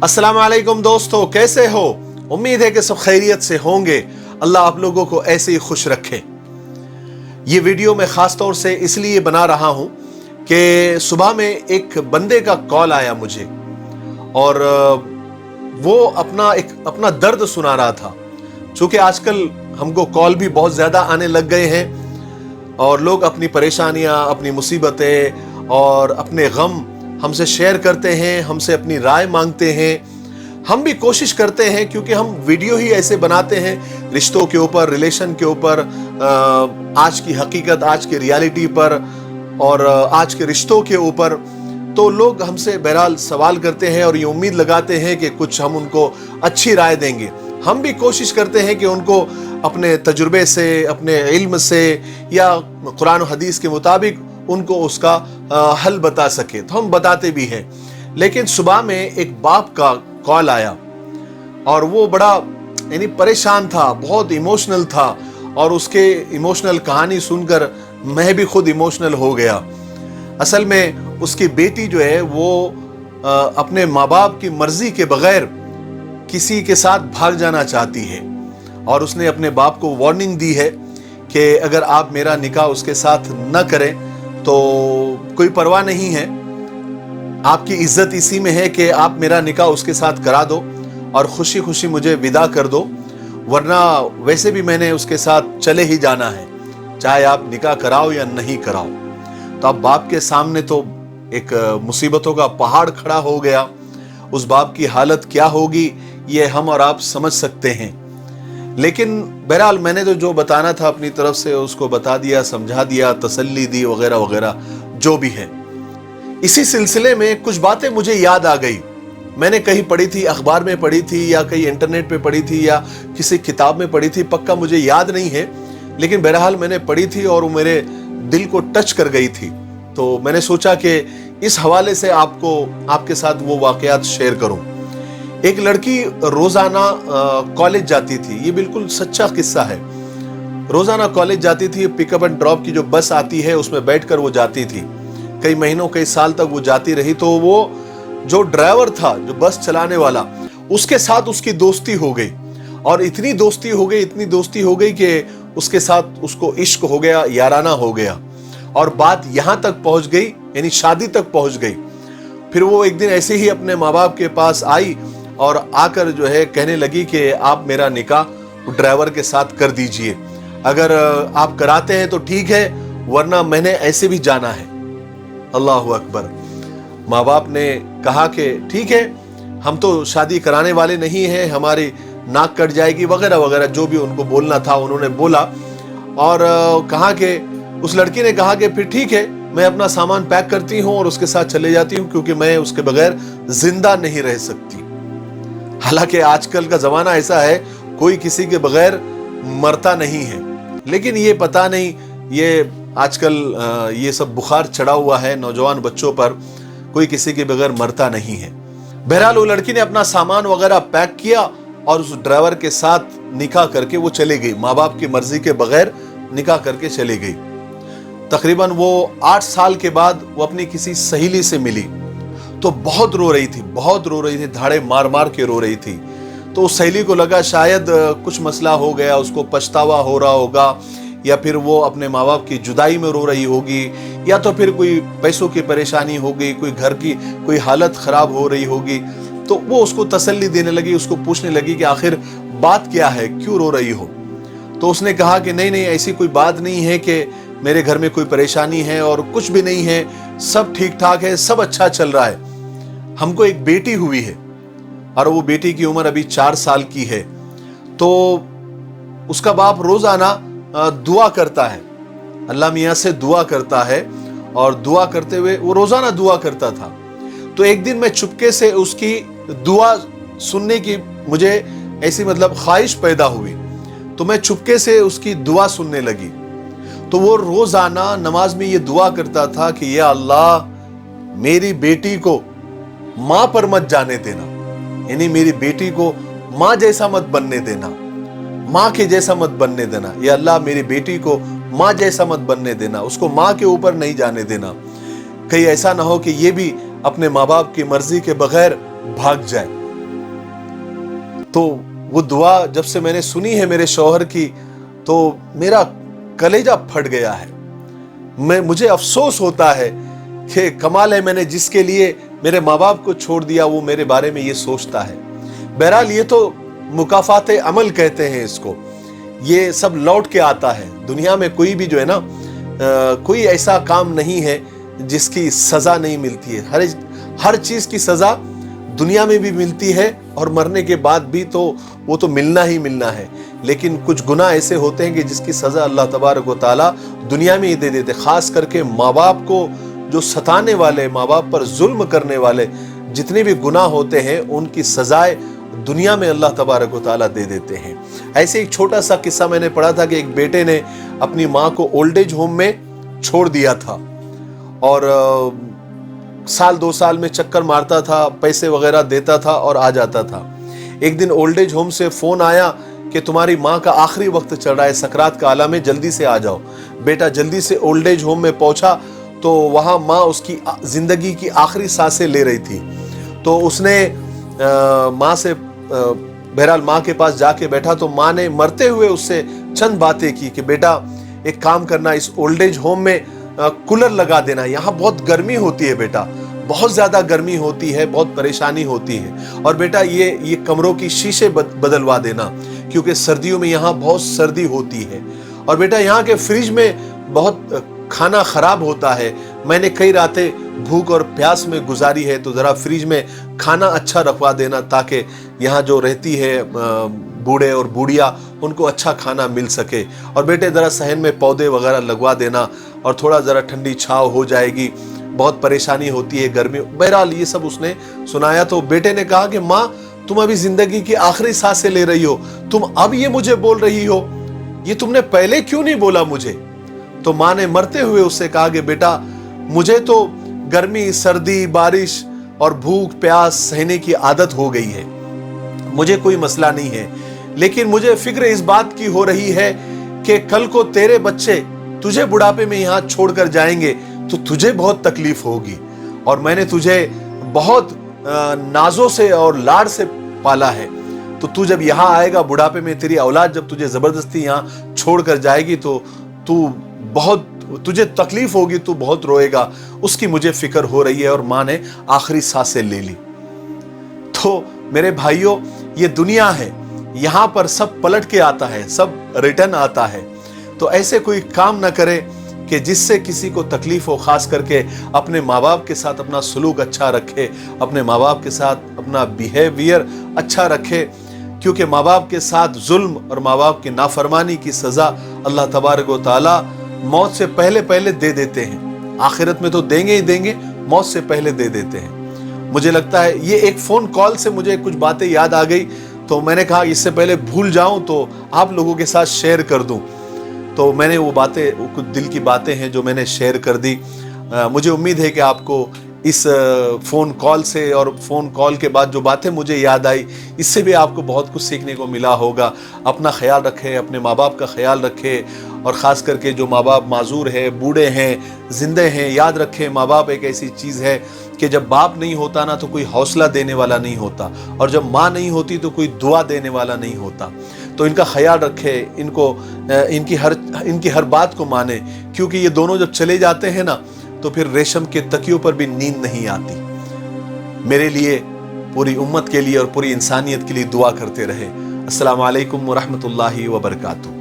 अस्सलाम वालेकुम दोस्तों, कैसे हो? उम्मीद है कि सब खैरियत से होंगे। अल्लाह आप लोगों को ऐसे ही खुश रखे। ये वीडियो मैं ख़ास तौर से इसलिए बना रहा हूँ कि सुबह में एक बंदे का कॉल आया मुझे और वो अपना दर्द सुना रहा था। चूँकि आजकल हमको कॉल भी बहुत ज़्यादा आने लग गए हैं और लोग अपनी परेशानियाँ, अपनी मुसीबतें और अपने गम हमसे शेयर करते हैं, हमसे अपनी राय मांगते हैं। हम भी कोशिश करते हैं क्योंकि हम वीडियो ही ऐसे बनाते हैं रिश्तों के ऊपर, रिलेशन के ऊपर, आज की हकीकत, आज की रियलिटी पर और आज के रिश्तों के ऊपर। तो लोग हमसे बहरहाल सवाल करते हैं और ये उम्मीद लगाते हैं कि कुछ हम उनको अच्छी राय देंगे। हम भी कोशिश करते हैं कि उनको अपने तजुर्बे से, अपने इल्म से या कुरान और हदीस के मुताबिक उनको उसका हल बता सके, तो हम बताते भी हैं। लेकिन सुबह में एक बाप का कॉल आया और वो बड़ा परेशान था, बहुत इमोशनल था और उसके इमोशनल कहानी सुनकर मैं भी खुद इमोशनल हो गया। असल में उसकी बेटी जो है वो अपने माँ बाप की मर्जी के बगैर किसी के साथ भाग जाना चाहती है और उसने अपने बाप को वार्निंग दी है कि अगर आप मेरा निकाह उसके साथ न करें तो कोई परवाह नहीं है, आपकी इज्जत इसी में है कि आप मेरा निकाह उसके साथ करा दो और खुशी खुशी मुझे विदा कर दो, वरना वैसे भी मैंने उसके साथ चले ही जाना है, चाहे आप निकाह कराओ या नहीं कराओ। तो अब बाप के सामने तो एक मुसीबतों का पहाड़ खड़ा हो गया। उस बाप की हालत क्या होगी ये हम और आप समझ सकते हैं। लेकिन बहरहाल मैंने तो जो बताना था अपनी तरफ से उसको बता दिया, समझा दिया, तसल्ली दी वगैरह वगैरह जो भी है। इसी सिलसिले में कुछ बातें मुझे याद आ गई। मैंने कहीं पढ़ी थी, अखबार में पढ़ी थी या कहीं इंटरनेट पे पढ़ी थी या किसी किताब में पढ़ी थी, पक्का मुझे याद नहीं है, लेकिन बहरहाल मैंने पढ़ी थी और वो मेरे दिल को टच कर गई थी। तो मैंने सोचा कि इस हवाले से आपके साथ वो वाकयात शेयर करूं। एक लड़की रोजाना कॉलेज जाती थी, ये बिल्कुल सच्चा किस्सा है। रोजाना कॉलेज जाती थी, पिकअप एंड ड्रॉप की जो बस आती है उसमें बैठकर वो जाती थी। कई महीनों, कई साल तक वो जाती रही। तो वो जो ड्राइवर था, जो बस चलाने वाला, उसके साथ उसकी दोस्ती हो गई और इतनी दोस्ती हो गई कि उसके साथ उसको इश्क हो गया, याराना हो गया और बात यहां तक पहुंच गई, यानी शादी तक पहुंच गई। फिर वो एक दिन ऐसे ही अपने माँ बाप के पास आई और आकर जो है कहने लगी कि आप मेरा निकाह ड्राइवर के साथ कर दीजिए, अगर आप कराते हैं तो ठीक है, वरना मैंने ऐसे भी जाना है। अल्लाह अकबर। माँ बाप ने कहा कि ठीक है, हम तो शादी कराने वाले नहीं हैं, हमारी नाक कट जाएगी वगैरह वगैरह, जो भी उनको बोलना था उन्होंने बोला। और कहा कि उस लड़की ने कहा कि फिर ठीक है, मैं अपना सामान पैक करती हूँ और उसके साथ चले जाती हूँ क्योंकि मैं उसके बगैर जिंदा नहीं रह सकती। हालांकि आजकल का जमाना ऐसा है, कोई किसी के बगैर मरता नहीं है, लेकिन ये पता नहीं, ये आजकल ये सब बुखार चढ़ा हुआ है नौजवान बच्चों पर, कोई किसी के बगैर मरता नहीं है। बहरहाल वो लड़की ने अपना सामान वगैरह पैक किया और उस ड्राइवर के साथ निकाह करके वो चले गई, माँ बाप की मर्जी के बगैर निकाह करके चली गई। तकरीबन वो 8 साल के बाद वो अपनी किसी सहेली से मिली तो बहुत रो रही थी, धाड़े मार मार के रो रही थी। तो उस सहेली को लगा शायद कुछ मसला हो गया, उसको पछतावा हो रहा होगा, या फिर वो अपने माँ बाप की जुदाई में रो रही होगी, या तो फिर कोई पैसों की परेशानी हो गई, कोई घर की कोई हालत खराब हो रही होगी। तो वो उसको तसल्ली देने लगी, उसको पूछने लगी कि आखिर बात क्या है, क्यों रो रही हो। तो उसने कहा कि नहीं, ऐसी कोई बात नहीं है कि मेरे घर में कोई परेशानी है और कुछ भी नहीं है, सब ठीक ठाक है, सब अच्छा चल रहा है। हमको एक बेटी हुई है और वो बेटी की उम्र अभी 4 साल की है। तो उसका बाप रोजाना दुआ करता है, अल्लाह मियाँ से दुआ करता है और दुआ करते हुए वो रोजाना दुआ करता था। तो एक दिन मैं चुपके से उसकी दुआ सुनने की मुझे ऐसी ख्वाहिश पैदा हुई, तो मैं चुपके से उसकी दुआ सुनने लगी। तो वो रोजाना नमाज में ये दुआ करता था कि या अल्लाह, मेरी बेटी को माँ पर मत जाने देना, यानी मेरी बेटी को माँ जैसा मत बनने देना, माँ के जैसा मत बनने देना। या अल्लाह, मेरी बेटी को माँ जैसा मत बनने देना, उसको माँ के ऊपर नहीं जाने देना। कहीं ऐसा ना हो कि ये भी अपने माँ बाप की मर्जी के बगैर भाग जाए। تو وہ دعا جب سے میں نے سنی ہے میرے شوہر کی تو میرا کلیجہ پھٹ گیا ہے. مجھے افسوس ہوتا ہے کہ کمال ہے میں نے جس کے لیے میرے ماں باپ کو چھوڑ دیا وہ میرے بارے میں یہ سوچتا ہے. بہرحال یہ تو مکافات عمل کہتے ہیں اس کو, یہ سب لوٹ کے آتا ہے. دنیا میں کوئی بھی جو ہے نا کوئی ایسا کام نہیں ہے جس کی سزا نہیں ملتی ہے. ہر چیز کی سزا دنیا میں بھی ملتی ہے اور مرنے کے بعد بھی تو وہ تو ملنا ہی ملنا ہے. لیکن کچھ گناہ ایسے ہوتے ہیں کہ جس کی سزا اللہ تبارک و تعالیٰ دنیا میں ہی دے دیتے. خاص کر کے ماں باپ کو جو ستانے والے, ماں باپ پر ظلم کرنے والے جتنے بھی گناہ ہوتے ہیں ان کی سزائے دنیا میں اللہ تبارک و تعالیٰ دے دیتے ہیں. ایسے ایک چھوٹا سا قصہ میں نے پڑھا تھا کہ ایک بیٹے نے اپنی ماں کو اولڈ ایج ہوم میں چھوڑ دیا تھا اور سال 2 سال میں چکر مارتا تھا, پیسے وغیرہ دیتا تھا اور آ جاتا تھا. ایک دن اولڈ ایج ہوم سے فون آیا کہ تمہاری ماں کا آخری وقت چل رہا ہے, سکرات کا عالم ہے, جلدی سے آ جاؤ. بیٹا جلدی سے اولڈ ایج ہوم میں پہنچا تو وہاں ماں اس کی زندگی کی آخری سانسیں لے رہی تھی. تو اس نے ماں سے بہرحال ماں کے پاس جا کے بیٹھا تو ماں نے مرتے ہوئے اس سے چند باتیں کی کہ بیٹا ایک کام کرنا, اس اولڈ ایج ہوم میں کولر لگا دینا, یہاں بہت گرمی ہوتی ہے بیٹا, بہت زیادہ گرمی ہوتی ہے, بہت پریشانی ہوتی ہے. اور بیٹا یہ کمروں کی شیشے بدلوا دینا کیونکہ سردیوں میں یہاں بہت سردی ہوتی ہے. اور بیٹا یہاں کے فریج میں بہت کھانا خراب ہوتا ہے, میں نے کئی راتیں بھوک اور پیاس میں گزاری ہے, تو ذرا فریج میں کھانا اچھا رکھوا دینا تاکہ یہاں جو رہتی ہے بوڑھے اور بوڑھیا ان کو اچھا کھانا مل سکے. اور بیٹے ذرا صحن میں پودے وغیرہ لگوا دینا اور تھوڑا ذرا ٹھنڈی چھاؤ ہو جائے گی, بہت پریشانی ہوتی ہے گرمی. بہرحال یہ سب اس نے سنایا. تو بیٹے نے کہا کہ ماں تم ابھی زندگی کی آخری سانسیں لے رہی ہو, تم اب یہ مجھے بول رہی ہو, یہ تم نے پہلے کیوں نہیں بولا مجھے. تو ماں نے مرتے ہوئے اس سے کہا کہ بیٹا مجھے تو گرمی, سردی, بارش اور بھوک پیاس سہنے کی عادت ہو گئی ہے, مجھے کوئی مسئلہ نہیں ہے, لیکن مجھے فکر اس بات کی ہو رہی ہے کہ کل کو تیرے بچے تجھے بڑھاپے میں یہاں چھوڑ کر جائیں گے تو تجھے بہت تکلیف ہوگی, اور میں نے تجھے بہت نازوں سے اور لاڑ سے پالا ہے, تو تو جب یہاں آئے گا بڑھاپے میں, تیری اولاد جب تجھے زبردستی یہاں چھوڑ کر جائے گی تو بہت تجھے تکلیف ہوگی, تو بہت روئے گا, اس کی مجھے فکر ہو رہی ہے. اور ماں نے آخری سانسیں لے لی. تو میرے بھائیوں یہ دنیا ہے, یہاں پر سب پلٹ کے آتا ہے, سب ریٹرن آتا ہے. تو ایسے کوئی کام نہ کرے کہ جس سے کسی کو تکلیف ہو. خاص کر کے اپنے ماں باپ کے ساتھ اپنا سلوک اچھا رکھے, اپنے ماں باپ کے ساتھ اپنا بیہیویئر اچھا رکھے, کیونکہ ماں باپ کے ساتھ ظلم اور ماں باپ کی نافرمانی کی سزا اللہ تبارک و تعالیٰ موت سے پہلے دے دیتے ہیں. آخرت میں تو دیں گے ہی دیں گے, موت سے پہلے دے دیتے ہیں. مجھے لگتا ہے یہ ایک فون کال سے مجھے کچھ باتیں یاد آ گئی, تو میں نے کہا اس سے پہلے بھول جاؤں تو آپ لوگوں کے ساتھ شیئر کر دوں. تو میں نے وہ باتیں, کچھ دل کی باتیں ہیں جو میں نے شیئر کر دی. مجھے امید ہے کہ آپ کو اس فون کال سے اور فون کال کے بعد جو باتیں مجھے یاد آئی اس سے بھی آپ کو بہت کچھ سیکھنے کو ملا ہوگا. اپنا خیال رکھیں, اپنے ماں باپ کا خیال رکھیں, اور خاص کر کے جو ماں باپ معذور ہیں, بوڑھے ہیں, زندے ہیں, یاد رکھیں ماں باپ ایک ایسی چیز ہے کہ جب باپ نہیں ہوتا نا تو کوئی حوصلہ دینے والا نہیں ہوتا, اور جب ماں نہیں ہوتی تو کوئی دعا دینے والا نہیں ہوتا. تو ان کا خیال رکھے, ان کی ہر بات کو مانے, کیونکہ یہ دونوں جب چلے جاتے ہیں نا تو پھر ریشم کے تکیوں پر بھی نیند نہیں آتی. میرے لیے, پوری امت کے لیے اور پوری انسانیت کے لیے دعا کرتے رہے. السلام علیکم ورحمۃ اللہ وبرکاتہ.